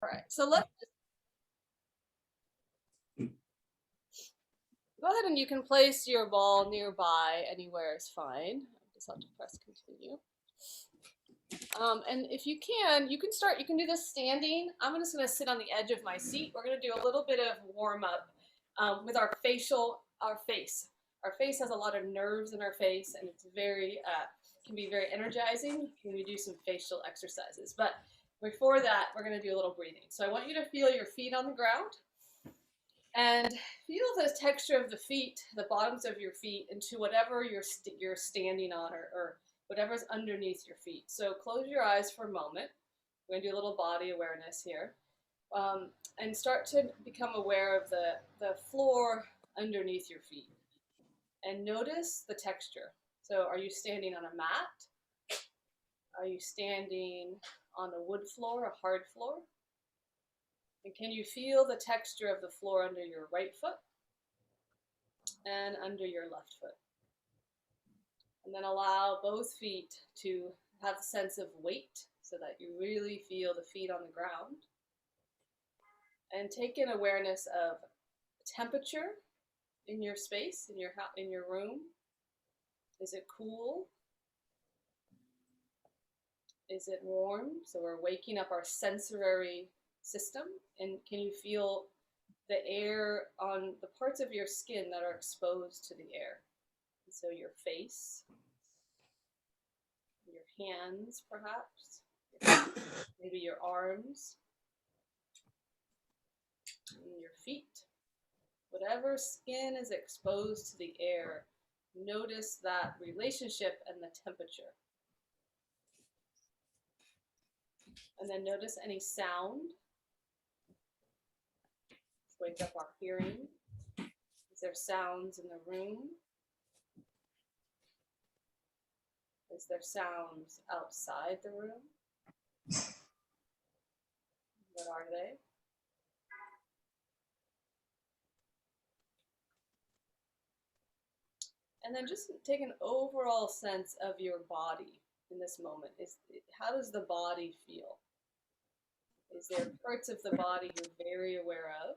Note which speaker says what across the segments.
Speaker 1: All right, so let's go ahead and you can place your ball nearby. Anywhere is fine. I just have to press continue. And if you can start, you can do this standing. I'm just going to sit on the edge of my seat. We're going to do a little bit of warm up with our face. Our face has a lot of nerves in our face, and it's can be very energizing when we do some facial exercises. But before that, we're going to do a little breathing. So I want you to feel your feet on the ground and feel the texture of the feet, the bottoms of your feet, into whatever you're standing on or whatever's underneath your feet. So close your eyes for a moment. We're going to do a little body awareness here. And start to become aware of the floor underneath your feet. And notice the texture. So are you standing on a mat? Are you standing on a wood floor, a hard floor? And can you feel the texture of the floor under your right foot and under your left foot? And then allow both feet to have a sense of weight so that you really feel the feet on the ground. And take in awareness of temperature in your space, in your room. Is it cool? Is it warm? So we're waking up our sensory system. And can you feel the air on the parts of your skin that are exposed to the air? So your face, your hands perhaps, maybe your arms, and your feet. Whatever skin is exposed to the air, notice that relationship and the temperature. And then notice any sound. Let's wake up our hearing. Is there sounds in the room? Is there sounds outside the room? What are they? And then just take an overall sense of your body in this moment. How does the body feel? Is there parts of the body you're very aware of?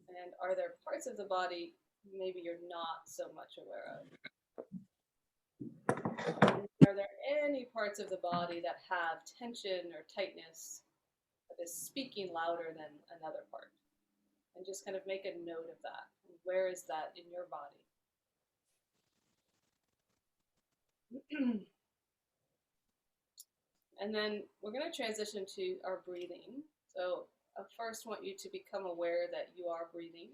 Speaker 1: And are there parts of the body maybe you're not so much aware of? And are there any parts of the body that have tension or tightness that is speaking louder than another part? And just kind of make a note of that. Where is that in your body? And then we're going to transition to our breathing. So I first want you to become aware that you are breathing.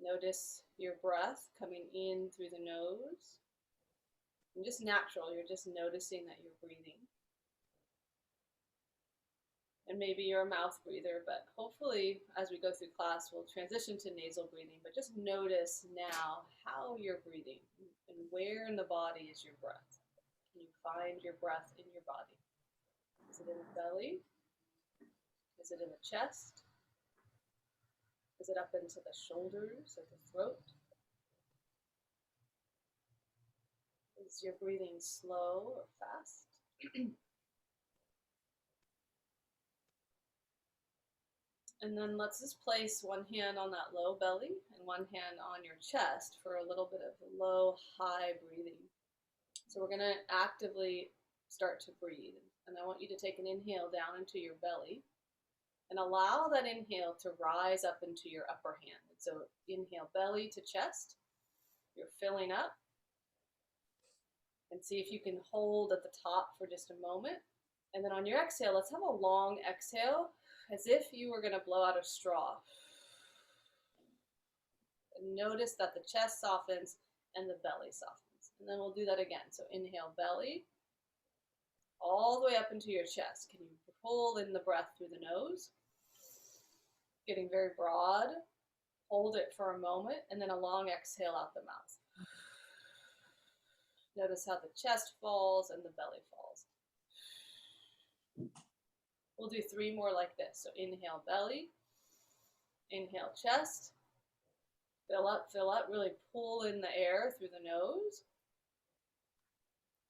Speaker 1: Notice your breath coming in through the nose. And just natural, you're just noticing that you're breathing. And maybe you're a mouth breather, but hopefully as we go through class, we'll transition to nasal breathing. But just notice now how you're breathing and where in the body is your breath. Can you find your breath in your body? Is it in the belly? Is it in the chest? Is it up into the shoulders or the throat? Is your breathing slow or fast? And then let's just place one hand on that low belly and one hand on your chest for a little bit of low, high breathing. So we're going to actively start to breathe. And I want you to take an inhale down into your belly and allow that inhale to rise up into your upper hand. So inhale belly to chest. You're filling up. And see if you can hold at the top for just a moment. And then on your exhale, let's have a long exhale as if you were going to blow out a straw. And notice that the chest softens and the belly softens. And then we'll do that again. So inhale belly all the way up into your chest. Can you pull in the breath through the nose? Getting very broad. Hold it for a moment and then a long exhale out the mouth. Notice how the chest falls and the belly falls. We'll do 3 more like this. So inhale belly, inhale chest, fill up, really pull in the air through the nose.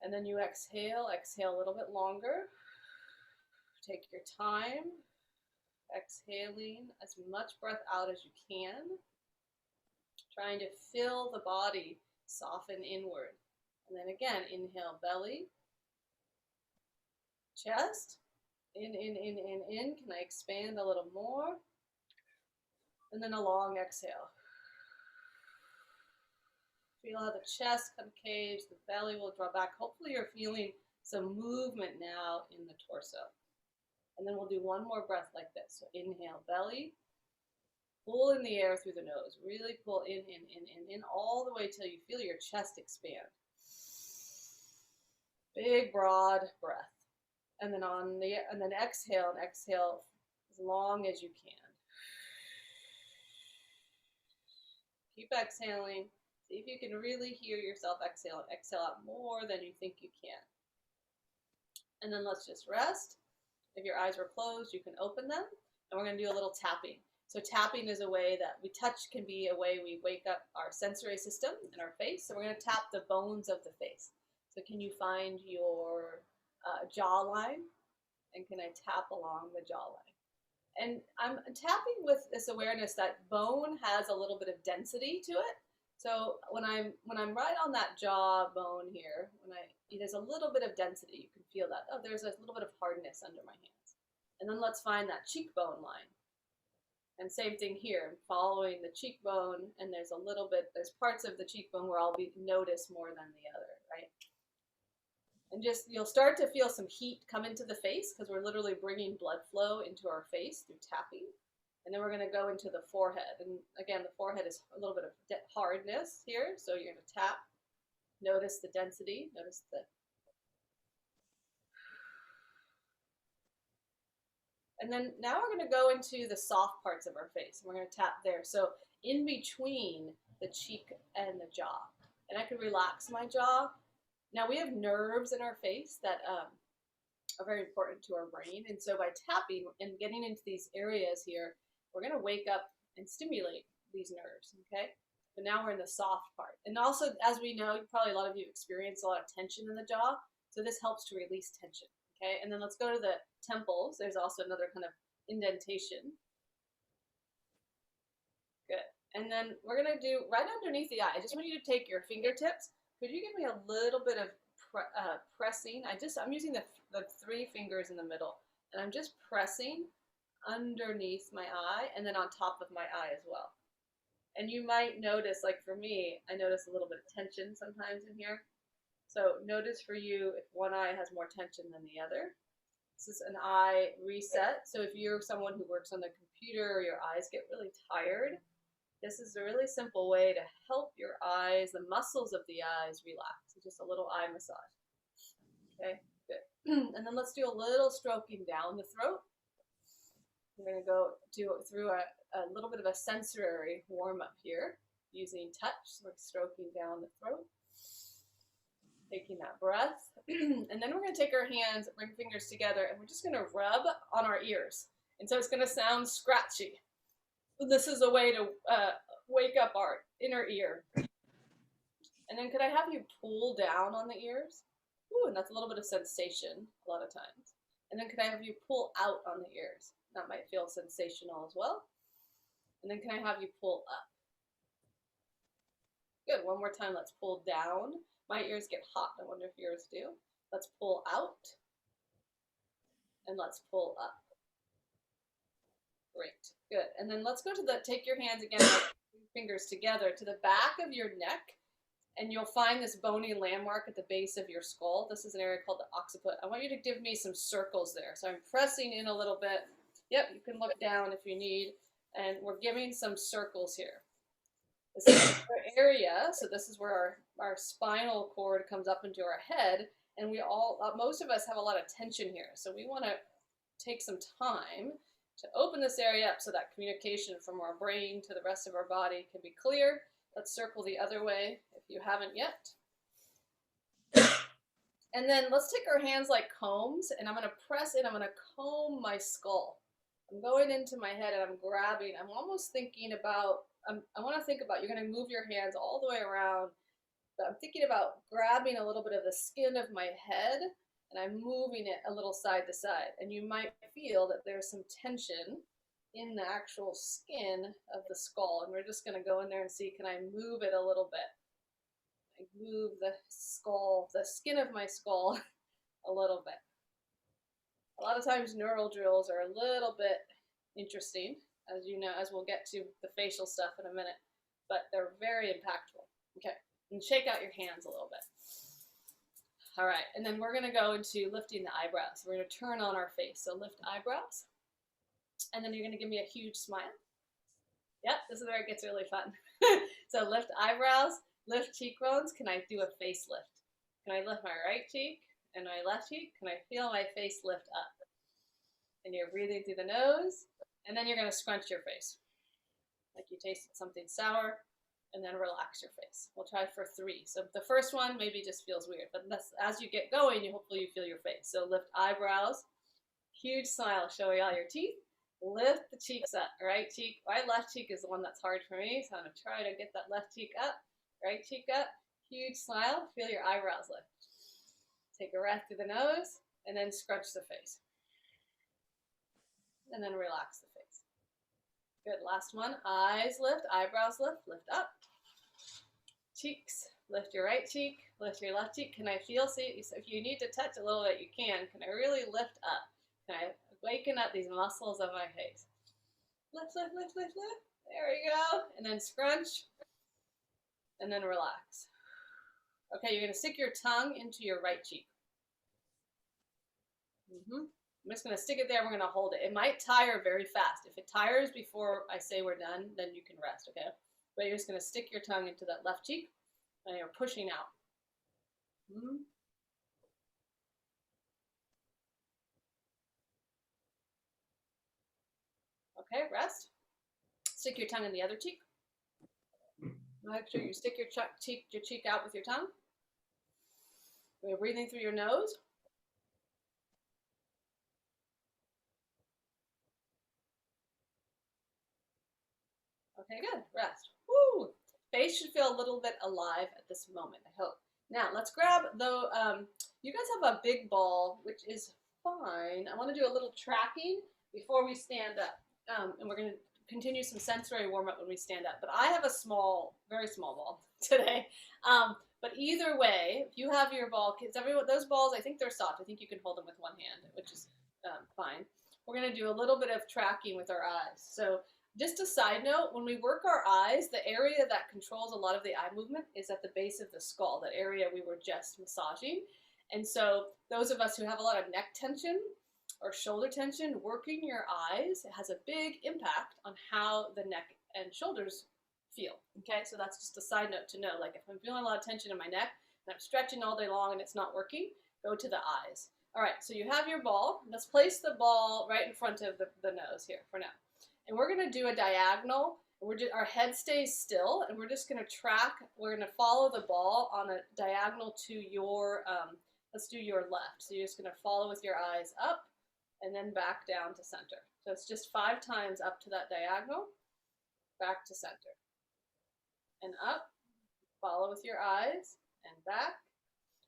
Speaker 1: And then you exhale a little bit longer. take your time, exhaling as much breath out as you can, trying to fill the body, soften inward. And then again, inhale, belly, chest, in. Can I expand a little more? And then a long exhale. Feel how the chest concaves, the belly will draw back. Hopefully you're feeling some movement now in the torso. And then we'll do one more breath like this. So inhale, belly. Pull in the air through the nose. Really pull in, all the way till you feel your chest expand. Big, broad breath. And then exhale, and exhale as long as you can. Keep exhaling. See if you can really hear yourself exhale, and exhale out more than you think you can. And then let's just rest. If your eyes were closed, you can open them. And we're going to do a little tapping. So tapping is a way that we touch, can be a way we wake up our sensory system in our face. So we're going to tap the bones of the face. So can you find your jawline? And can I tap along the jawline? And I'm tapping with this awareness that bone has a little bit of density to it. So when I'm right on that jaw bone here, there's a little bit of density. You can feel that. Oh, there's a little bit of hardness under my hands. And then let's find that cheekbone line. And same thing here. I'm following the cheekbone, and there's parts of the cheekbone where I'll notice more than the other, right? And you'll start to feel some heat come into the face because we're literally bringing blood flow into our face through tapping. And then we're going to go into the forehead. And again, the forehead is a little bit of hardness here. So you're going to tap. Notice the density. Notice the. And then now we're going to go into the soft parts of our face. And we're going to tap there. So in between the cheek and the jaw. And I can relax my jaw. Now we have nerves in our face that are very important to our brain. And so by tapping and getting into these areas here, we're going to wake up and stimulate these nerves, okay? But now we're in the soft part. And also, as we know, probably a lot of you experience a lot of tension in the jaw. So this helps to release tension, okay? And then let's go to the temples. There's also another kind of indentation. Good. And then we're going to do right underneath the eye. I just want you to take your fingertips. Could you give me a little bit of pressing? I'm using the 3 fingers in the middle, and I'm just pressing underneath my eye and then on top of my eye as well. And you might notice, like for me, I notice a little bit of tension sometimes in here. So notice for you if one eye has more tension than the other. This is an eye reset. So if you're someone who works on the computer or your eyes get really tired, this is a really simple way to help your eyes, the muscles of the eyes relax. It's just a little eye massage. Okay, good. And then let's do a little stroking down the throat. We're going to go through a little bit of a sensory warm-up here using touch. So we're stroking down the throat, taking that breath. And then we're going to take our hands, bring fingers together, and we're just going to rub on our ears. And so it's going to sound scratchy. This is a way to wake up our inner ear. And then could I have you pull down on the ears? Ooh, and that's a little bit of sensation a lot of times. And then could I have you pull out on the ears? That might feel sensational as well. And then can I have you pull up? Good, one more time, let's pull down. My ears get hot, I wonder if yours do. Let's pull out. And let's pull up. Great, good. And then let's go to take your hands again, fingers together, to the back of your neck. And you'll find this bony landmark at the base of your skull. This is an area called the occiput. I want you to give me some circles there. So I'm pressing in a little bit. Yep, you can look down if you need. And we're giving some circles here. This is our area. So this is where our spinal cord comes up into our head. And most of us have a lot of tension here. So we want to take some time to open this area up so that communication from our brain to the rest of our body can be clear. Let's circle the other way if you haven't yet. And then let's take our hands like combs, and I'm going to press in. I'm going to comb my skull. I'm going into my head and I'm grabbing. I'm almost thinking about, I want to think about, you're going to move your hands all the way around, but I'm thinking about grabbing a little bit of the skin of my head and I'm moving it a little side to side. And you might feel that there's some tension in the actual skin of the skull. And we're just going to go in there and see, can I move it a little bit? I move the skull, the skin of my skull a little bit. A lot of times neural drills are a little bit interesting, as you know, as we'll get to the facial stuff in a minute, but they're very impactful. Okay, and shake out your hands a little bit. All right, and then we're going to go into lifting the eyebrows. We're going to turn on our face. So lift eyebrows, and then you're going to give me a huge smile. Yep, this is where it gets really fun. So lift eyebrows, lift cheekbones. Can I do a face lift? Can I lift my right cheek and my left cheek? Can I feel my face lift up? And you're breathing through the nose, and then you're going to scrunch your face. Like you tasted something sour, and then relax your face. We'll try for 3. So the first one maybe just feels weird, but as you get going, hopefully you feel your face. So lift eyebrows, huge smile showing all your teeth. Lift the cheeks up. Right cheek, my left cheek is the one that's hard for me, so I'm going to try to get that left cheek up. Right cheek up, huge smile, feel your eyebrows lift. Take a breath through the nose, and then scrunch the face. And then relax the face. Good, last one, eyes lift, eyebrows lift, lift up. Cheeks, lift your right cheek, lift your left cheek. Can I feel, see, if you need to touch a little bit, you can. Can I really lift up? Can I waken up these muscles of my face? Lift, lift, lift, lift, lift. There we go. And then scrunch, and then relax. Okay, you're going to stick your tongue into your right cheek. I'm just going to stick it there. We're going to hold it. It might tire very fast. If it tires before I say we're done, then you can rest, okay? But you're just going to stick your tongue into that left cheek, and you're pushing out. Okay, rest. Stick your tongue in the other cheek. Make sure you stick your cheek out with your tongue. We're breathing through your nose. Okay, good. Rest. Woo! Face should feel a little bit alive at this moment, I hope. Now, let's grab the, you guys have a big ball, which is fine. I want to do a little tracking before we stand up. And we're going to continue some sensory warm-up when we stand up. But I have a small, very small ball today. But either way, if you have your ball, kids, everyone, those balls, I think they're soft. I think you can hold them with one hand, which is fine. We're going to do a little bit of tracking with our eyes. So just a side note, when we work our eyes, the area that controls a lot of the eye movement is at the base of the skull, that area we were just massaging. And so those of us who have a lot of neck tension or shoulder tension, working your eyes has a big impact on how the neck and shoulders feel. Okay, so that's just a side note to know. Like if I'm feeling a lot of tension in my neck and I'm stretching all day long and it's not working, go to the eyes. All right, so you have your ball. Let's place the ball right in front of the nose here for now. And we're going to do a diagonal. Our head stays still, and we're just going to track. We're going to follow the ball on a diagonal to your, let's do your left. So you're just going to follow with your eyes up and then back down to center. So it's just 5 times up to that diagonal, back to center. And up, follow with your eyes, and back.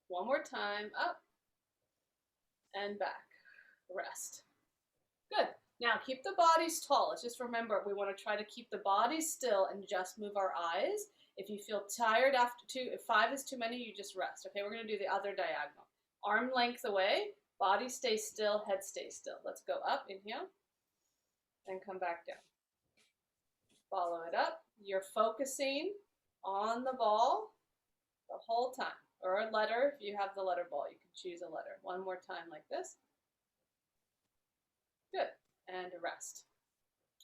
Speaker 1: One more time, up, and back. Rest. Good. Now keep the bodies tall. Let's just remember, we want to try to keep the bodies still and just move our eyes. If you feel tired after 2, if 5 is too many, you just rest. Okay, we're going to do the other diagonal. Arm length away, body stays still, head stays still. Let's go up, inhale, and come back down. Follow it up. You're focusing on the ball the whole time. Or a letter, if you have the letter ball, you can choose a letter. One more time like this. Good. And rest.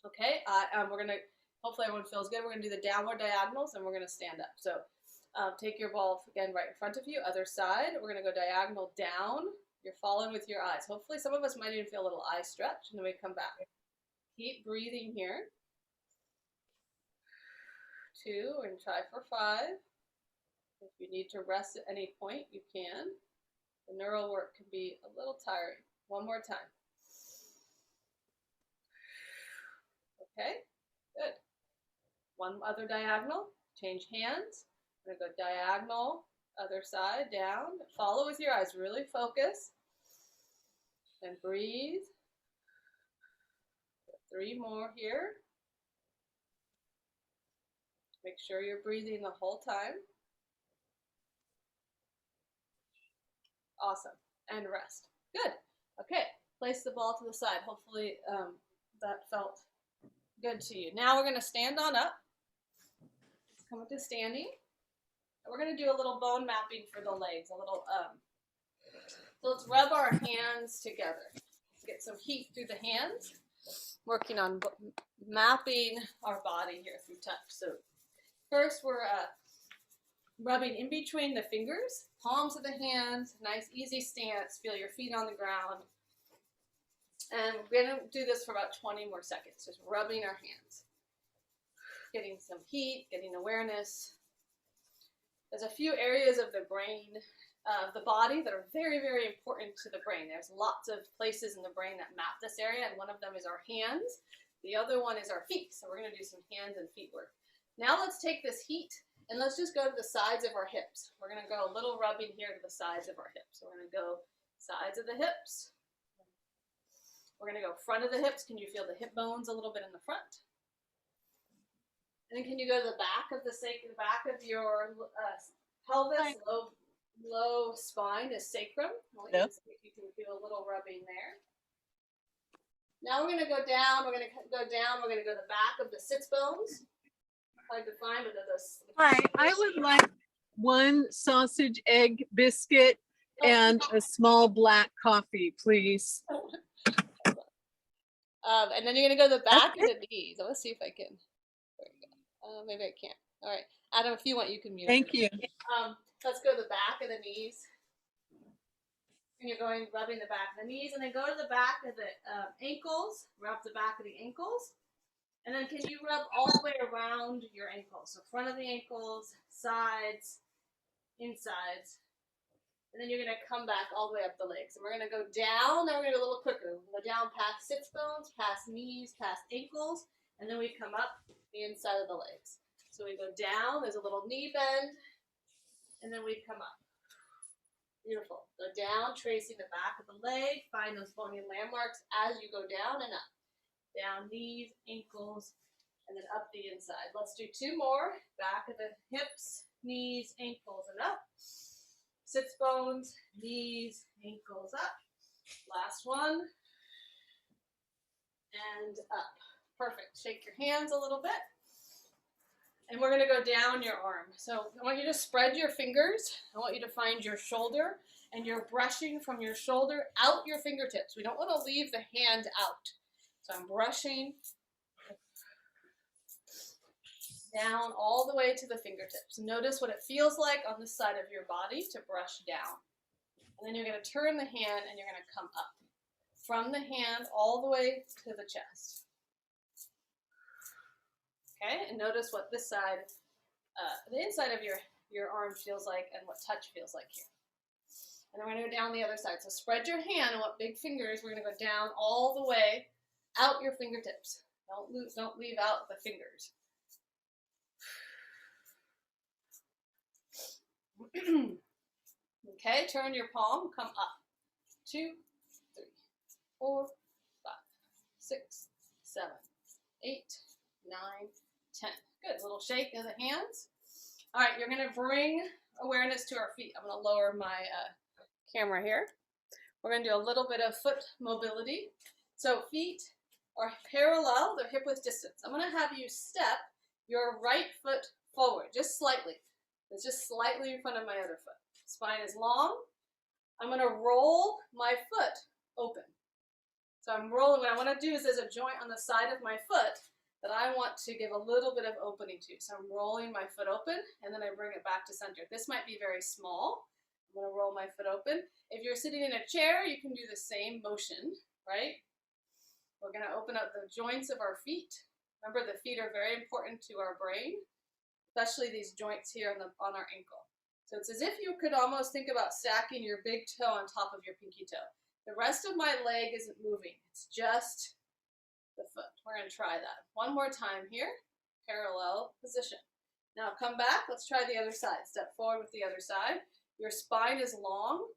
Speaker 1: Okay, we're going to, hopefully everyone feels good. We're going to do the downward diagonals and we're going to stand up. So take your ball again right in front of you. Other side, we're going to go diagonal down. You're following with your eyes. Hopefully some of us might even feel a little eye stretch, and then we come back. Keep breathing here. 2, and try for 5. If you need to rest at any point, you can. The neural work can be a little tiring. One more time. Okay, good. One other diagonal, change hands. I'm going to go diagonal, other side, down. Follow with your eyes, really focus. And breathe. 3 more here. Make sure you're breathing the whole time. Awesome. And rest. Good. Okay. Place the ball to the side. Hopefully that felt good to you. Now we're going to stand on up. Let's come up to standing. And we're going to do a little bone mapping for the legs. A little. So let's rub our hands together. Let's get some heat through the hands. Working on mapping our body here through touch. So first we're rubbing in between the fingers, palms of the hands, nice easy stance, feel your feet on the ground. And we're going to do this for about 20 more seconds, just rubbing our hands. Getting some heat, getting awareness. There's a few areas of the brain, the body that are very, very important to the brain. There's lots of places in the brain that map this area, and one of them is our hands. The other one is our feet, so we're going to do some hands and feet work. Now let's take this heat and let's just go to the sides of our hips. We're going to go a little rubbing here to the sides of our hips. So we're going to go sides of the hips. We're going to go front of the hips. Can you feel the hip bones a little bit in the front? And then can you go to the back of the your pelvis? Low spine is sacrum.
Speaker 2: Yep.
Speaker 1: You can do a little rubbing there. Now we're going to go down. We're going to go down. We're going to go to the back of the sits bones. Hard to find, but
Speaker 2: Hi, I would like 1 sausage egg biscuit and a small black coffee, please.
Speaker 1: And then you're going to go to the back of the knees. Let's see if I can. There we go. Maybe I can't. All right. Adam, if you want, you can mute.
Speaker 2: Thank you.
Speaker 1: Let's go to the back of the knees. And you're going rubbing the back of the knees, and then go to the back of the ankles. Rub the back of the ankles. And then can you rub all the way around your ankles? So front of the ankles, sides, insides. And then you're going to come back all the way up the legs. And we're going to go down. Now we're going to go a little quicker. We'll go down past sits bones, past knees, past ankles. And then we come up the inside of the legs. So we go down. There's a little knee bend. And then we come up. Beautiful. Go down, tracing the back of the leg. Find those bony landmarks as you go down and up. Down knees, ankles, and then up the inside. Let's do 2 more. Back of the hips, knees, ankles, and up. Sits bones, knees, ankles, up. Last one. And up. Perfect. Shake your hands a little bit. And we're going to go down your arm. So I want you to spread your fingers. I want you to find your shoulder, and you're brushing from your shoulder out your fingertips. We don't want to leave the hand out. So I'm brushing down all the way to the fingertips. Notice what it feels like on this side of your body to brush down. And then you're going to turn the hand and you're going to come up. From the hand all the way to the chest. Okay, and notice what this side, the inside of your arm feels like and what touch feels like here. And then we're going to go down the other side. So spread your hand and what big fingers, we're going to go down all the way out your fingertips. Don't leave out the fingers. Okay, turn your palm, come up. 2, 3, 4, 5, 6, 7, 8, 9, 10. Good, little shake of the hands. All right, you're gonna bring awareness to our feet. I'm gonna lower my camera here. We're gonna do a little bit of foot mobility. So feet are parallel, they're hip width distance. I'm gonna have you step your right foot forward, just slightly. It's just slightly in front of my other foot. Spine is long. I'm gonna roll my foot open. So I'm rolling, what I wanna do is there's a joint on the side of my foot that I want to give a little bit of opening to. So I'm rolling my foot open and then I bring it back to center. This might be very small. I'm gonna roll my foot open. If you're sitting in a chair, you can do the same motion, right? We're going to open up the joints of our feet. Remember, the feet are very important to our brain, especially these joints here on our ankle. So it's as if you could almost think about stacking your big toe on top of your pinky toe. The rest of my leg isn't moving. It's just the foot. We're going to try that. One more time here. Parallel position. Now come back. Let's try the other side. Step forward with the other side. Your spine is long.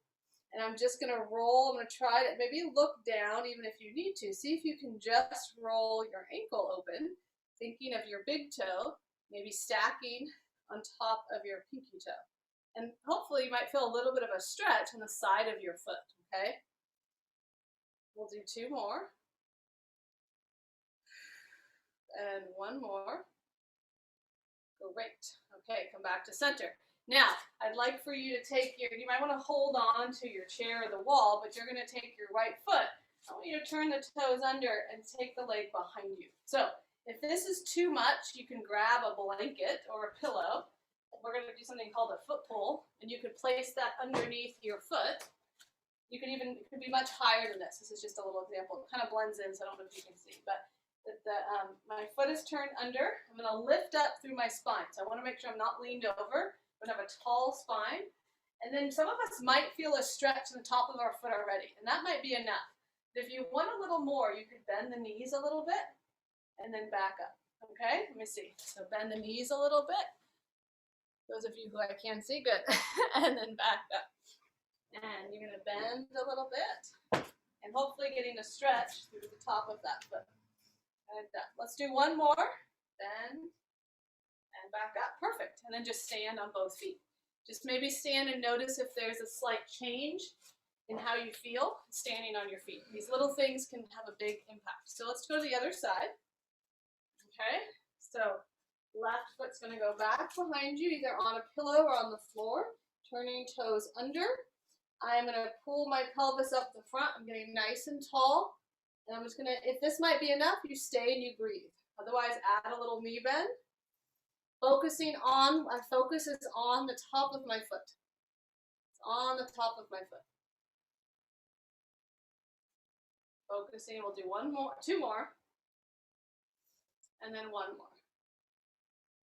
Speaker 1: And I'm just gonna roll. I'm gonna try to maybe look down even if you need to. See if you can just roll your ankle open, thinking of your big toe, maybe stacking on top of your pinky toe. And hopefully you might feel a little bit of a stretch on the side of your foot, okay? We'll do 2 more. And 1 more. Great. Okay, come back to center. Now, I'd like for you to take you might want to hold on to your chair or the wall, but you're going to take your right foot. I want you to turn the toes under and take the leg behind you. So, if this is too much, you can grab a blanket or a pillow. We're going to do something called a foot pull, and you could place that underneath your foot. You can even, it could be much higher than this. This is just a little example. It kind of blends in, so I don't know if you can see, but my foot is turned under. I'm going to lift up through my spine. So I want to make sure I'm not leaned over. I'm going to have a tall spine. And then some of us might feel a stretch in the top of our foot already, and that might be enough. But if you want a little more, you could bend the knees a little bit and then back up. Okay, let me see. So bend the knees a little bit. Those of you who I can see, good. And then back up. And you're going to bend a little bit and hopefully getting a stretch through the top of that foot. And let's do 1 more. Bend and back up. Perfect. And then just stand on both feet. Just maybe stand and notice if there's a slight change in how you feel standing on your feet. These little things can have a big impact. So let's go to the other side. Okay. So left foot's going to go back behind you, either on a pillow or on the floor. Turning toes under. I'm going to pull my pelvis up the front. I'm getting nice and tall. And I'm just going to, if this might be enough, you stay and you breathe. Otherwise, add a little knee bend. My focus is on the top of my foot. It's on the top of my foot. Focusing, we'll do 2 more. And then 1 more.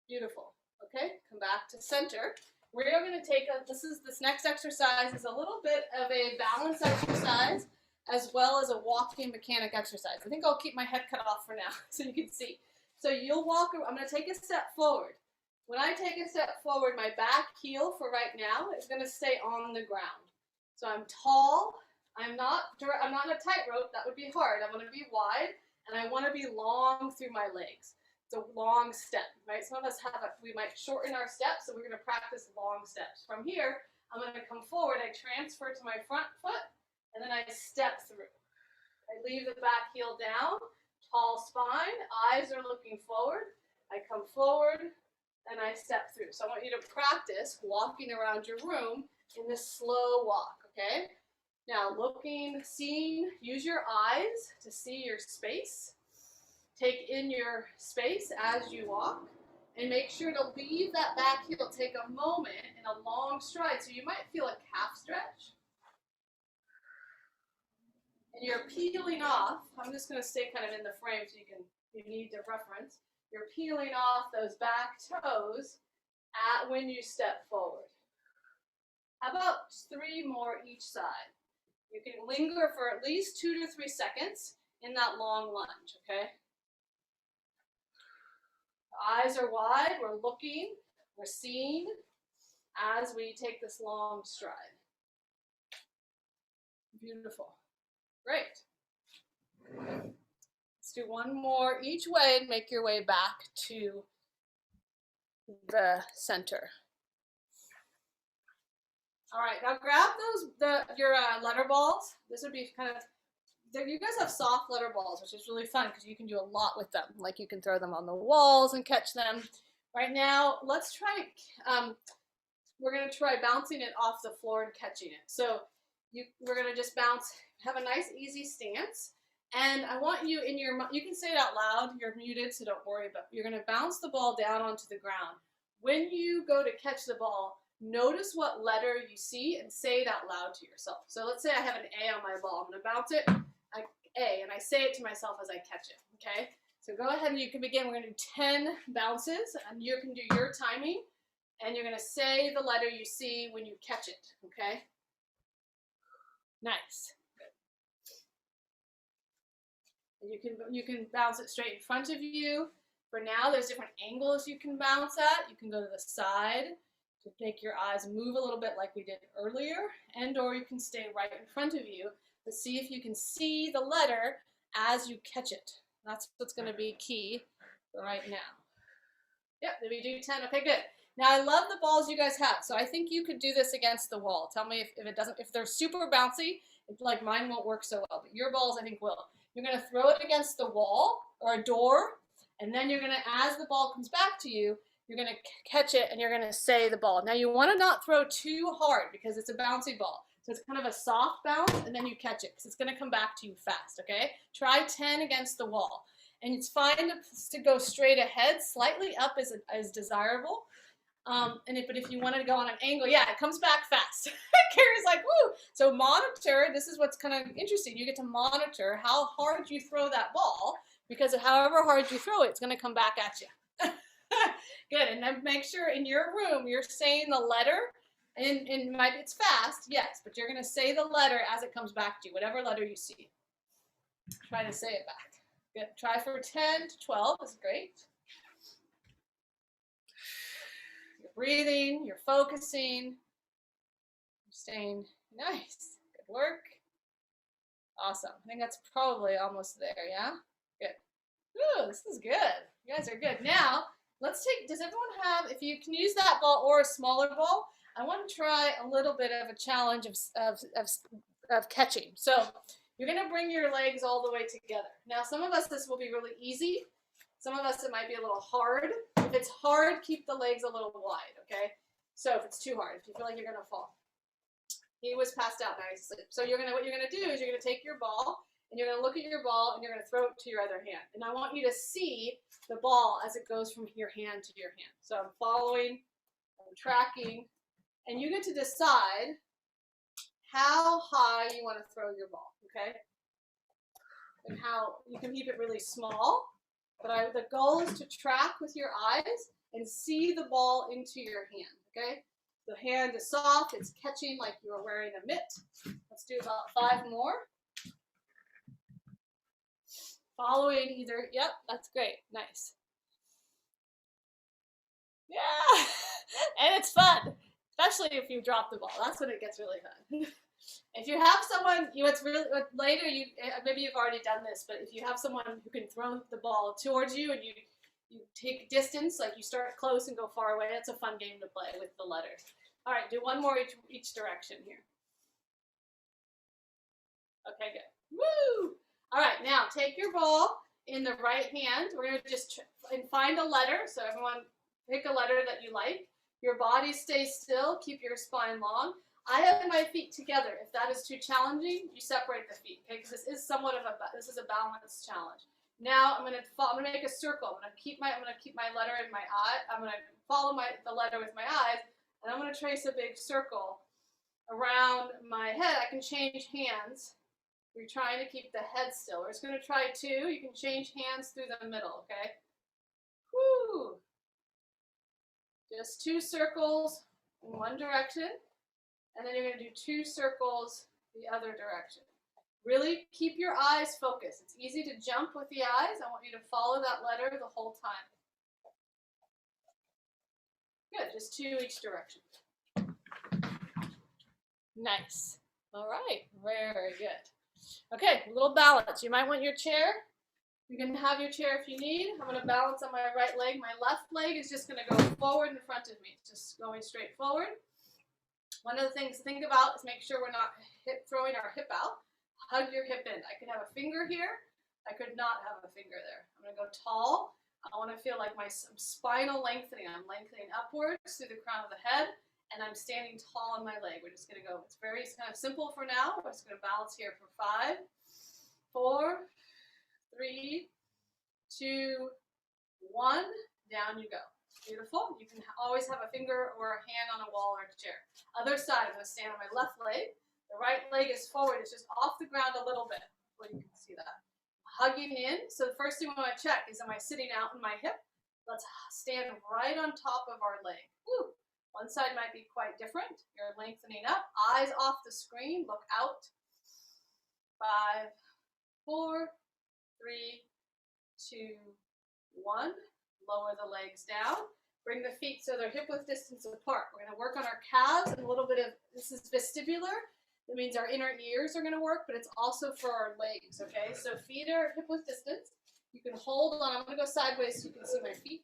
Speaker 1: Beautiful. Okay, come back to center. We're going to take this next exercise is a little bit of a balance exercise as well as a walking mechanic exercise. I think I'll keep my head cut off for now so you can see. So you'll walk, I'm going to take a step forward. When I take a step forward, my back heel for right now is going to stay on the ground. So I'm tall. I'm not in a tightrope. That would be hard. I want to be wide, and I want to be long through my legs. It's a long step, right? Some of us we might shorten our steps, so we're going to practice long steps. From here, I'm going to come forward. I transfer to my front foot, and then I step through. I leave the back heel down, tall spine, eyes are looking forward. I come forward, and I step through. So I want you to practice walking around your room in this slow walk, okay? Now use your eyes to see your space. Take in your space as you walk, and make sure to leave that back heel. Take a moment in a long stride. So you might feel a calf stretch. And you're peeling off. I'm just going to stay kind of in the frame so you need to reference. You're peeling off those back toes when you step forward. How about 3 more each side? You can linger for at least 2 to 3 seconds in that long lunge, okay? Eyes are wide, we're looking, we're seeing as we take this long stride. Beautiful. Great. Let's do 1 more each way and make your way back to the center. All right, now grab your letter balls. This would be you guys have soft letter balls, which is really fun because you can do a lot with them. Like you can throw them on the walls and catch them. Right now, let's try, we're going to try bouncing it off the floor and catching it. So we're going to just bounce, have a nice easy stance. And I want you you can say it out loud, you're muted, so don't worry, but you're going to bounce the ball down onto the ground. When you go to catch the ball, notice what letter you see and say it out loud to yourself. So let's say I have an A on my ball. I'm going to bounce it, A, and I say it to myself as I catch it, okay? So go ahead and you can begin. We're going to do 10 bounces, and you can do your timing, and you're going to say the letter you see when you catch it, okay? Nice. Good. And you can bounce it straight in front of you. For now, there's different angles you can bounce at. You can go to the side. to make your eyes move a little bit like we did earlier, and or you can stay right in front of you, but see if you can see the letter as you catch it. That's what's going to be key right now. Yep, did we do 10? Okay, good. Now I love the balls you guys have, so I think you could do this against the wall. Tell me if it doesn't, if they're super bouncy, like mine won't work so well, but your balls I think will. You're going to throw it against the wall or a door, and then you're going to, as the ball comes back to you, you're going to catch it and you're going to say the ball. Now you want to not throw too hard because it's a bouncy ball. So it's kind of a soft bounce, and then you catch it because it's going to come back to you fast, okay? Try 10 against the wall. And it's fine to go straight ahead. Slightly up is desirable. But if you wanted to go on an angle, yeah, it comes back fast. Carrie's like, woo! So monitor, this is what's kind of interesting. You get to monitor how hard you throw that ball, because however hard you throw it, it's going to come back at you. Good, and then make sure in your room you're saying the letter, and it's fast, yes, but you're going to say the letter as it comes back to you, whatever letter you see. Try to say it back. Good, try for 10 to 12 is great. You're breathing, you're focusing, you're staying nice. Good work. Awesome. I think that's probably almost there, yeah? Good. Ooh, this is good. You guys are good. Now, let's take, does everyone have, if you can use that ball or a smaller ball, I want to try a little bit of a challenge of catching. So you're going to bring your legs all the way together. Now, some of us, this will be really easy. Some of us, it might be a little hard. If it's hard, keep the legs a little wide, okay? So if it's too hard, if you feel like you're going to fall. He was passed out, now he's asleep. So what you're going to do is you're going to take your ball, and you're going to look at your ball, and you're going to throw it to your other hand. And I want you to see the ball as it goes from your hand to your hand. So I'm following, I'm tracking, and you get to decide how high you want to throw your ball, okay? And how you can keep it really small, but the goal is to track with your eyes and see the ball into your hand, okay? The hand is soft, it's catching like you're wearing a mitt. Let's do about 5 more. Following either, yep, that's great, nice. Yeah, and it's fun, especially if you drop the ball. That's when it gets really fun. If you have someone, it's really later. Maybe you've already done this, but if you have someone who can throw the ball towards you and you take distance, like you start close and go far away, that's a fun game to play with the letters. All right, do one more each direction here. Okay, good. Woo! All right, now take your ball in the right hand. We're gonna just find a letter. So everyone, pick a letter that you like. Your body stays still. Keep your spine long. I have my feet together. If that is too challenging, you separate the feet, okay? Because this is somewhat of a balance challenge. Now I'm gonna make a circle. I'm gonna keep my letter in my eye. I'm gonna follow the letter with my eyes, and I'm gonna trace a big circle around my head. I can change hands. You're trying to keep the head still. We're just gonna try 2. You can change hands through the middle, okay? Woo! Just 2 circles in one direction. And then you're going to do 2 circles the other direction. Really keep your eyes focused. It's easy to jump with the eyes. I want you to follow that letter the whole time. Good, just 2 each direction. Nice. All right, very good. Okay, a little balance. You might want your chair. You can have your chair if you need. I'm going to balance on my right leg. My left leg is just going to go forward in front of me. It's just going straight forward. One of the things to think about is make sure we're not throwing our hip out. Hug your hip in. I could have a finger here. I could not have a finger there. I'm going to go tall. I want to feel like my spinal lengthening. I'm lengthening upwards through the crown of the head, and I'm standing tall on my leg. We're just going to go. It's kind of simple for now. We're just going to balance here for 5, 4, 3, 2, 1. Down you go. Beautiful. You can always have a finger or a hand on a wall or a chair. Other side, I'm going to stand on my left leg. The right leg is forward. It's just off the ground a little bit. Well, you can see that. Hugging in. So the first thing we want to check is, am I sitting out in my hip? Let's stand right on top of our leg. Woo. One side might be quite different. You're lengthening up. Eyes off the screen. Look out. 5, 4, 3, 2, 1. Lower the legs down. Bring the feet so they're hip width distance apart. We're going to work on our calves and a little bit of, this is vestibular. That means our inner ears are going to work, but it's also for our legs, okay? So feet are hip width distance. You can hold on. I'm going to go sideways so you can see my feet.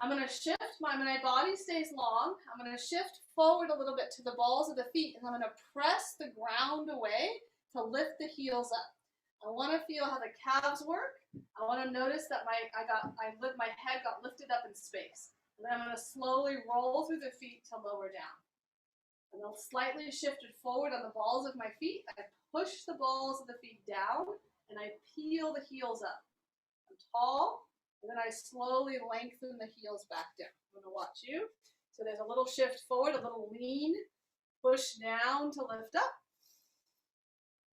Speaker 1: I'm going to shift, my body stays long. I'm going to shift forward a little bit to the balls of the feet, and I'm going to press the ground away to lift the heels up. I want to feel how the calves work. I want to notice that my head got lifted up in space. And then I'm going to slowly roll through the feet to lower down. And I'll slightly shift it forward on the balls of my feet. I push the balls of the feet down, and I peel the heels up. I'm tall, and then I slowly lengthen the heels back down. I'm going to watch you. So there's a little shift forward, a little lean, push down to lift up,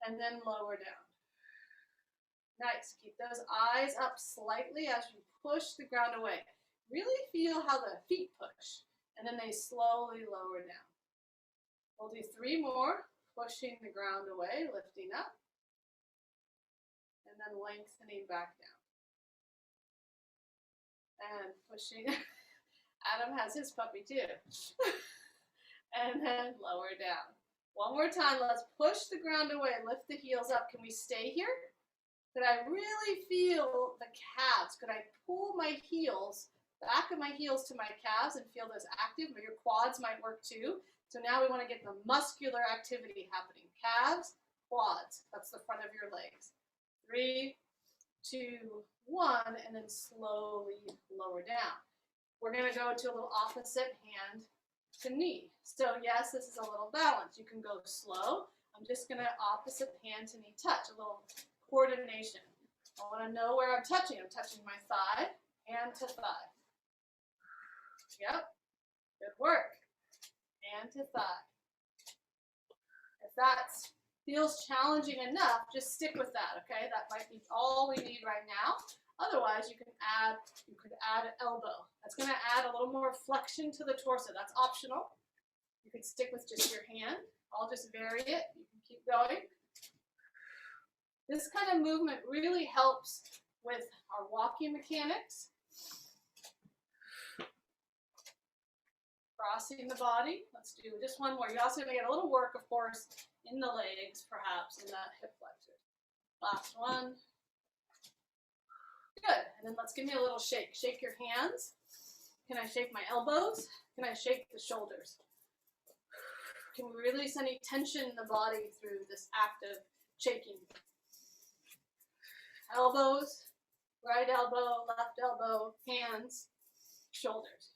Speaker 1: and then lower down. Nice. Keep those eyes up slightly as you push the ground away. Really feel how the feet push, and then they slowly lower down. We'll do 3 more, pushing the ground away, lifting up, and then lengthening back down. And pushing. Adam has his puppy too. And then lower down. One more time. Let's push the ground away, lift the heels up. Can we stay here? Could I really feel the calves? Could I pull my heels, back of my heels to my calves and feel those active? Your quads might work too. So now we want to get the muscular activity happening. Calves, quads. That's the front of your legs. 3, 2, 1, and then slowly lower down. We're going to go to a little opposite hand to knee. So yes, this is a little balance. You can go slow. I'm just going to opposite hand to knee touch, a little coordination. I want to know where I'm touching. I'm touching my thigh, hand to thigh. Yep, good work. Hand to thigh. If that feels challenging enough, just stick with that, okay? That might be all we need right now. Otherwise, you could add an elbow. That's going to add a little more flexion to the torso. That's optional. You could stick with just your hand. I'll just vary it. You can keep going. This kind of movement really helps with our walking mechanics. Crossing the body. Let's do just one more. You also may get a little work, of course, in the legs, perhaps, in that hip flexor. Last one. Good. And then let's give me a little shake. Shake your hands. Can I shake my elbows? Can I shake the shoulders? Can we release any tension in the body through this active shaking? Elbows, right elbow, left elbow, hands, shoulders.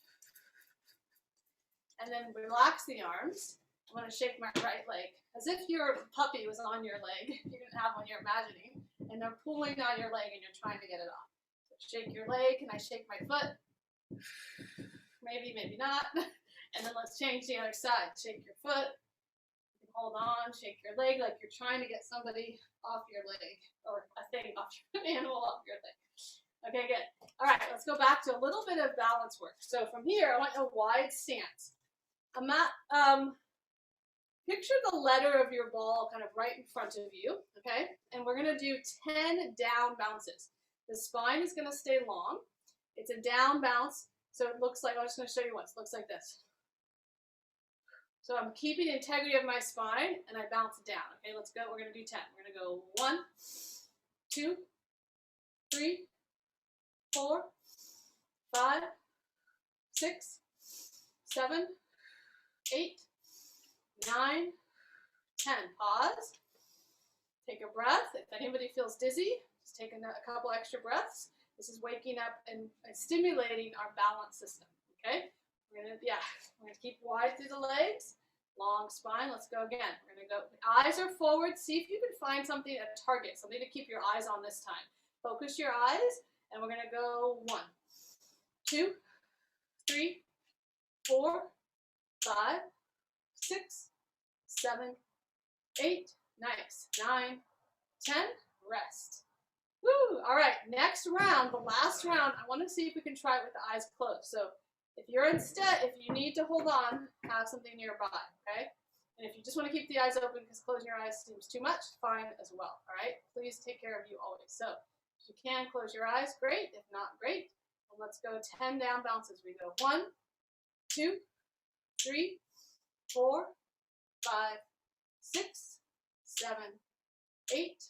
Speaker 1: And then relax the arms. I'm going to shake my right leg as if your puppy was on your leg. You didn't have one, you're imagining. And they're pulling on your leg and you're trying to get it off. So shake your leg. Can I shake my foot? Maybe, maybe not. And then let's change the other side. Shake your foot. You can hold on, shake your leg like you're trying to get somebody off your leg or a thing off your animal off your leg. Okay, good. All right, let's go back to a little bit of balance work. So from here, I want a wide stance. Picture the letter of your ball kind of right in front of you, okay? And we're going to do 10 down bounces. The spine is going to stay long. It's a down bounce, so it looks like, I'm just going to show you once. It looks like this. So I'm keeping the integrity of my spine, and I bounce it down. Okay, let's go. We're going to do 10. We're going to go 1, 2, 3, 4, 5, 6, 7, 8, 9, 10. Pause. Take a breath. If anybody feels dizzy, just take a couple extra breaths. This is waking up and stimulating our balance system. Okay? We're gonna keep wide through the legs, long spine. Let's go again. We're gonna go. Eyes are forward. See if you can find something, a target, something to keep your eyes on this time. Focus your eyes, and we're gonna go 1, 2, 3, 4, 5, 6, 7, 8. Nice. 9, 10. Rest. Woo! All right. Next round, the last round. I want to see if we can try it with the eyes closed. So if you need to hold on, have something nearby, okay? And if you just want to keep the eyes open because closing your eyes seems too much, fine as well, all right? Please take care of you always. So if you can close your eyes, great. If not, great. And let's go 10 down bounces. We go 1, 2, 3, 4, 5, 6, 7, 8,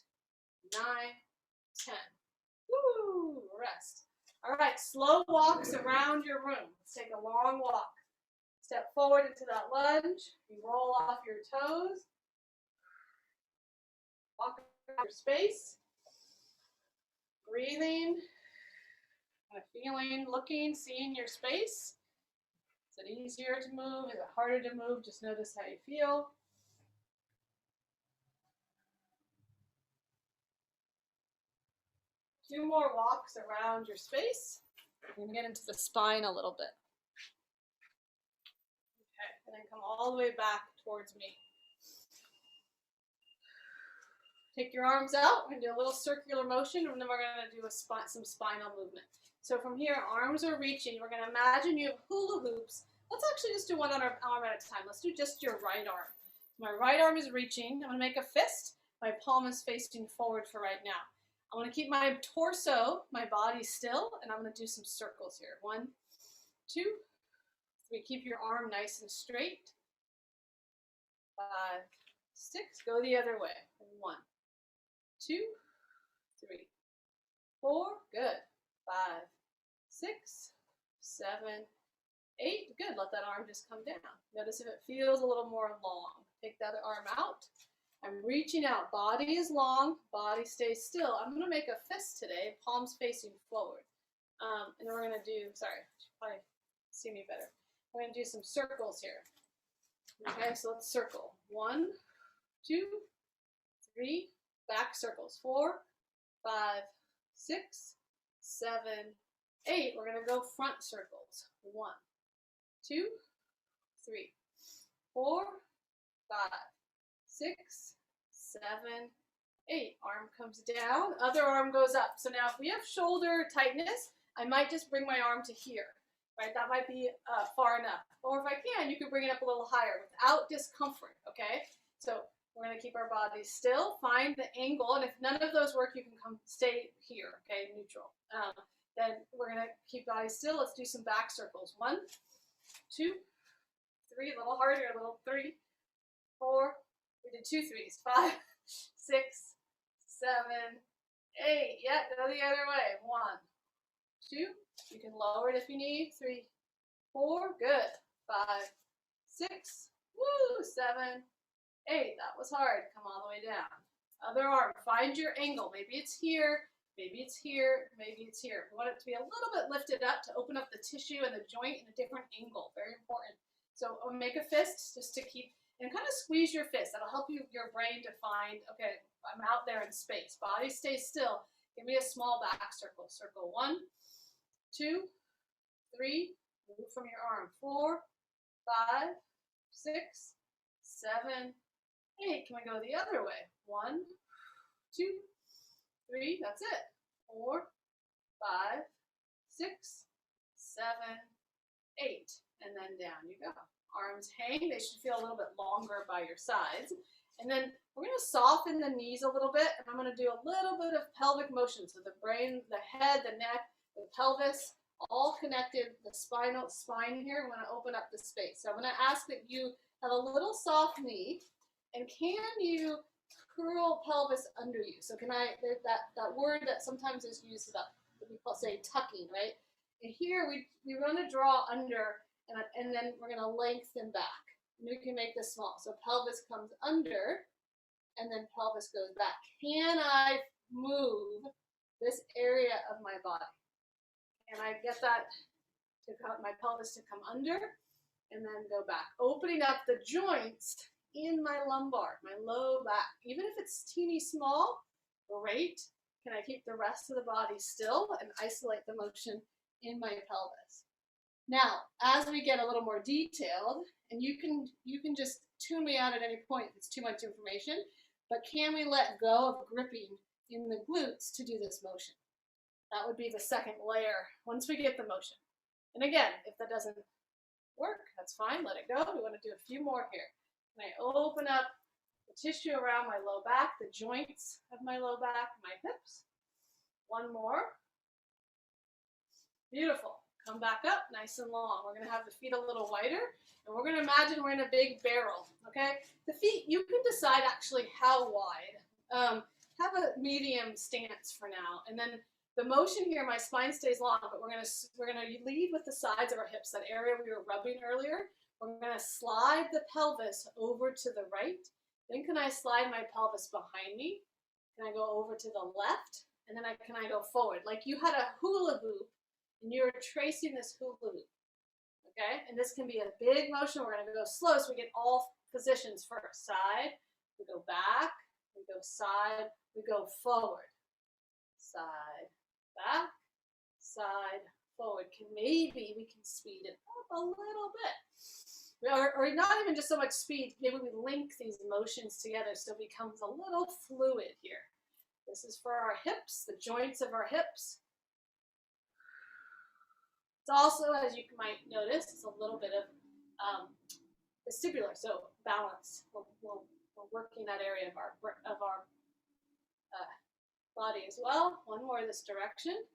Speaker 1: 9, 10. Woo! Rest. All right, slow walks around your room. Let's take a long walk. Step forward into that lunge. You roll off your toes. Walk around your space. Breathing. Kind of feeling, looking, seeing your space. Is it easier to move? Is it harder to move? Just notice how you feel. Two more walks around your space. We're going to get into the spine a little bit. Okay, and then come all the way back towards me. Take your arms out. We're going to do a little circular motion, and then we're going to do some spinal movement. So from here, arms are reaching. We're going to imagine you have hula hoops. Let's actually just do one on our arm at a time. Let's do just your right arm. My right arm is reaching. I'm going to make a fist. My palm is facing forward for right now. I want to keep my torso, my body still, and I'm going to do some circles here. 1, 2, 3. Keep your arm nice and straight. 5, 6. Go the other way. 1, 2, 3, 4. Good. 5, 6, 7, 8. Good. Let that arm just come down. Notice if it feels a little more long. Take the other arm out. I'm reaching out. Body is long. Body stays still. I'm going to make a fist today. Palms facing forward. And we're going to do, sorry, probably see me better. We're going to do some circles here. Okay, so let's circle. 1, 2, 3. Back circles. 4, 5, 6, 7, 8. We're going to go front circles. 1, 2, 3, 4, 5, 6, 7, 8. Arm comes down, other arm goes up. So now if we have shoulder tightness, I might just bring my arm to here, right? That might be far enough. Or if I can, you could bring it up a little higher without discomfort, okay? So we're going to keep our body still, find the angle, and if none of those work, you can stay here, okay, neutral. Then we're going to keep body still. Let's do some back circles. 1, 2, 3, a little harder, a little 3, 4, we did 2 3s, 5, 6, 7, 8. Yeah, go the other way. 1, 2. You can lower it if you need. 3, 4. Good. 5, 6. Woo. 7, 8. That was hard. Come all the way down. Other arm. Find your angle. Maybe it's here. Maybe it's here. Maybe it's here. We want it to be a little bit lifted up to open up the tissue and the joint in a different angle. Very important. So I'll make a fist just to keep. And kind of squeeze your fist. That'll help your brain to find, okay, I'm out there in space. Body stays still. Give me a small back circle. Circle 1, 2, 3. Move from your arm. 4, 5, 6, 7, 8. Can we go the other way? 1, 2, 3. That's it. 4, 5, 6, 7, 8. And then down you go. Arms hang. They should feel a little bit longer by your sides. And then we're going to soften the knees a little bit. And I'm going to do a little bit of pelvic motion. So the brain, the head, the neck, the pelvis, all connected. The spine here, I'm going to open up the space. So I'm going to ask that you have a little soft knee. And can you curl pelvis under you? So can I, that word that sometimes is used about, people say tucking, right? And here we want to draw under. And then we're going to lengthen back. And we can make this small. So pelvis comes under, and then pelvis goes back. Can I move this area of my body? Can I get that my pelvis to come under, and then go back? Opening up the joints in my lumbar, my low back. Even if it's teeny small, great. Can I keep the rest of the body still and isolate the motion in my pelvis? Now, as we get a little more detailed, and you can just tune me out at any point if it's too much information, but can we let go of gripping in the glutes to do this motion? That would be the second layer once we get the motion. And again, if that doesn't work, that's fine, let it go. We want to do a few more here. And I open up the tissue around my low back, the joints of my low back, my hips. One more. Beautiful. Come back up, nice and long. We're gonna have the feet a little wider, and we're gonna imagine we're in a big barrel, okay? The feet, you can decide actually how wide. Have a medium stance for now, and then the motion here, my spine stays long, but we're gonna lead with the sides of our hips, that area we were rubbing earlier. We're gonna slide the pelvis over to the right. Then can I slide my pelvis behind me? Can I go over to the left? And then can I go forward? Like you had a hula hoop and you're tracing this hula hoop, okay? And this can be a big motion. We're gonna go slow so we get all positions first. Side, we go back, we go side, we go forward. Side, back, side, forward. Maybe we can speed it up a little bit. Or not even just so much speed, maybe we link these motions together so it becomes a little fluid here. This is for our hips, the joints of our hips. It's also, as you might notice, it's a little bit of vestibular, so balance. We're working that area of our body as well. One more this direction,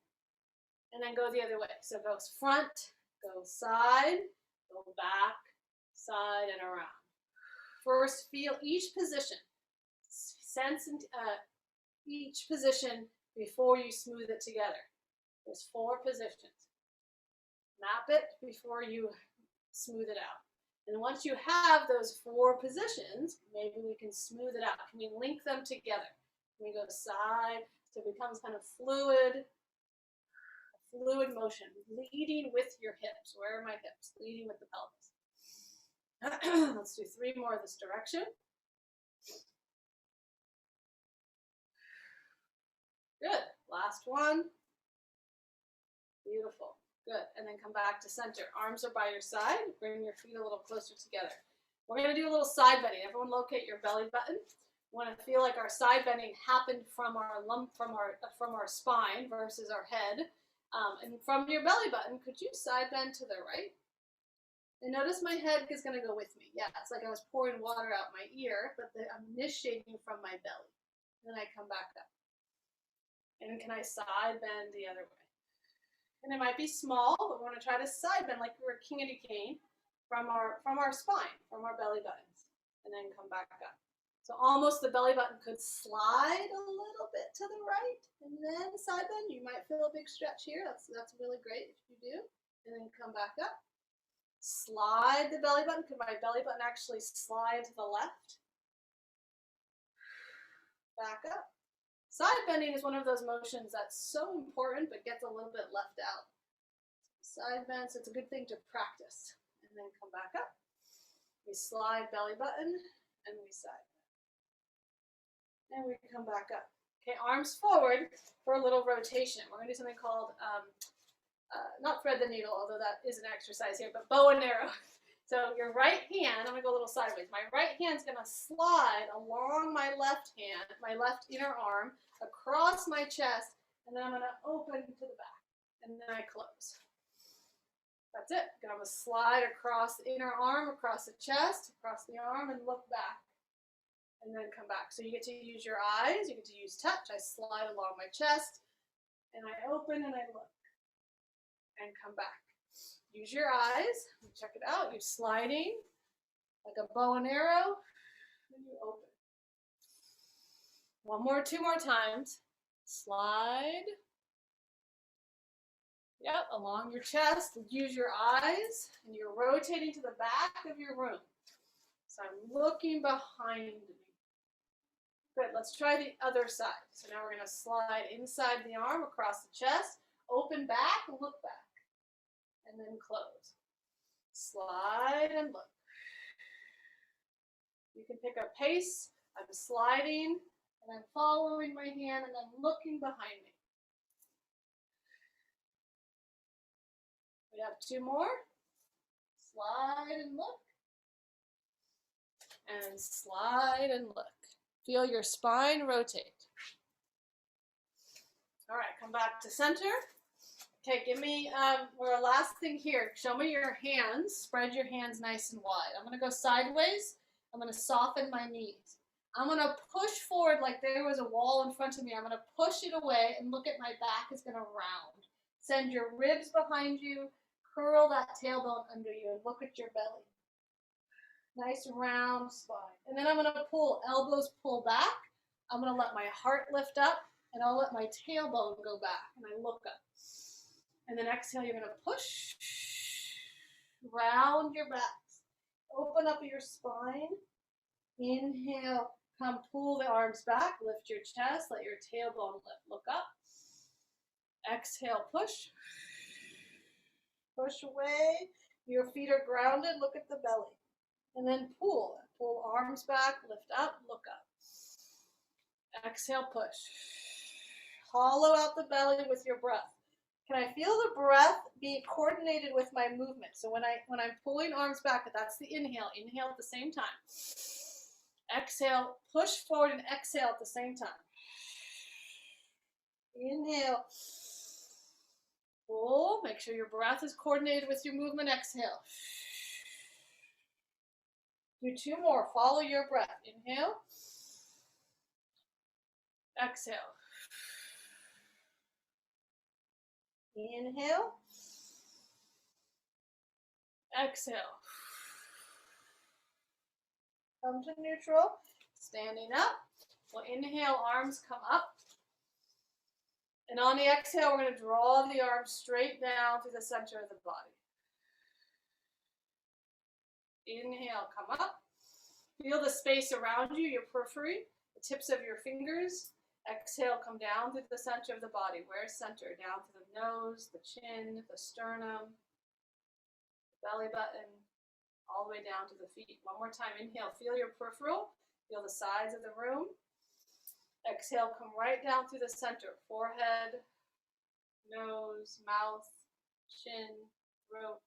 Speaker 1: and then go the other way. So it goes front, go side, go back, side, and around. First, feel each position. Sense each position before you smooth it together. There's 4 positions. Map it before you smooth it out. And once you have those 4 positions, maybe we can smooth it out. Can we link them together? Can we go side so it becomes kind of fluid motion, leading with your hips. Where are my hips? Leading with the pelvis. Let's do 3 more this direction. Good. Last one. Beautiful. Good. And then come back to center. Arms are by your side. Bring your feet a little closer together. We're going to do a little side bending. Everyone locate your belly button. We want to feel like our side bending happened from our spine versus our head. And from your belly button, could you side bend to the right? And notice my head is going to go with me. Yeah, it's like I was pouring water out my ear, but I'm initiating from my belly. And then I come back up. And can I side bend the other way? And it might be small, but we want to try to side bend like we're a king-a-dee cane from our spine, from our belly buttons, and then come back up. So almost the belly button could slide a little bit to the right, and then side bend. You might feel a big stretch here. That's really great if you do. And then come back up. Slide the belly button. Could my belly button actually slide to the left? Back up. Side bending is one of those motions that's so important but gets a little bit left out. Side bend, so it's a good thing to practice. And then come back up. We slide belly button and we side bend. And we come back up. Okay, arms forward for a little rotation. We're going to do something called, not thread the needle, although that is an exercise here, but bow and arrow. So your right hand, I'm going to go a little sideways. My right hand's going to slide along my left hand, my left inner arm, across my chest, and then I'm going to open to the back, and then I close. That's it. I'm going to slide across the inner arm, across the chest, across the arm, and look back, and then come back. So you get to use your eyes. You get to use touch. I slide along my chest, and I open, and I look, and come back. Use your eyes. Check it out. You're sliding like a bow and arrow, and you open. 2 more times. Slide. Yep, along your chest. Use your eyes, and you're rotating to the back of your room. So I'm looking behind me. Good. Let's try the other side. So now we're going to slide inside the arm, across the chest, open back, look back. And then close. Slide and look. You can pick a pace. I'm sliding and I'm following my hand and I'm looking behind me. We have 2 more. Slide and look. And slide and look. Feel your spine rotate. All right, come back to center. Okay, give me, we're last thing here. Show me your hands. Spread your hands nice and wide. I'm going to go sideways. I'm going to soften my knees. I'm going to push forward like there was a wall in front of me. I'm going to push it away and look at my back is going to round. Send your ribs behind you. Curl that tailbone under you and look at your belly. Nice round spine. And then I'm going to pull, elbows pull back. I'm going to let my heart lift up, and I'll let my tailbone go back, and I look up. And then exhale, you're going to push, round your back. Open up your spine. Inhale, come pull the arms back, lift your chest, let your tailbone lift, look up. Exhale, push. Push away. Your feet are grounded, look at the belly. And then pull. Pull arms back, lift up, look up. Exhale, push. Hollow out the belly with your breath. Can I feel the breath be coordinated with my movement? So when I'm pulling arms back, that's the inhale. Inhale at the same time. Exhale, push forward and exhale at the same time. Inhale. Pull. Make sure your breath is coordinated with your movement. Exhale. Do 2 more. Follow your breath. Inhale. Exhale. Inhale. Exhale. Come to neutral. Standing up. We'll inhale, arms come up. And on the exhale, we're going to draw the arms straight down to the center of the body. Inhale, come up. Feel the space around you, your periphery, the tips of your fingers. Exhale, come down to the center of the body. Where's center? Down to the nose, the chin, the sternum, the belly button, all the way down to the feet. One more time. Inhale, feel your peripheral. Feel the sides of the room. Exhale, come right down through the center. Forehead, nose, mouth, chin, throat,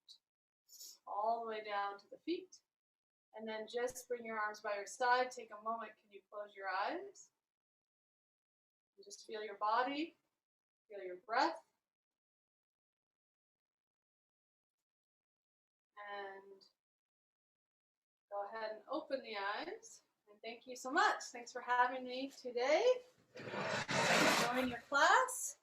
Speaker 1: all the way down to the feet. And then just bring your arms by your side. Take a moment. Can you close your eyes? And just feel your body. Feel your breath. And go ahead and open the eyes. And thank you so much. Thanks for having me today. Enjoying your class.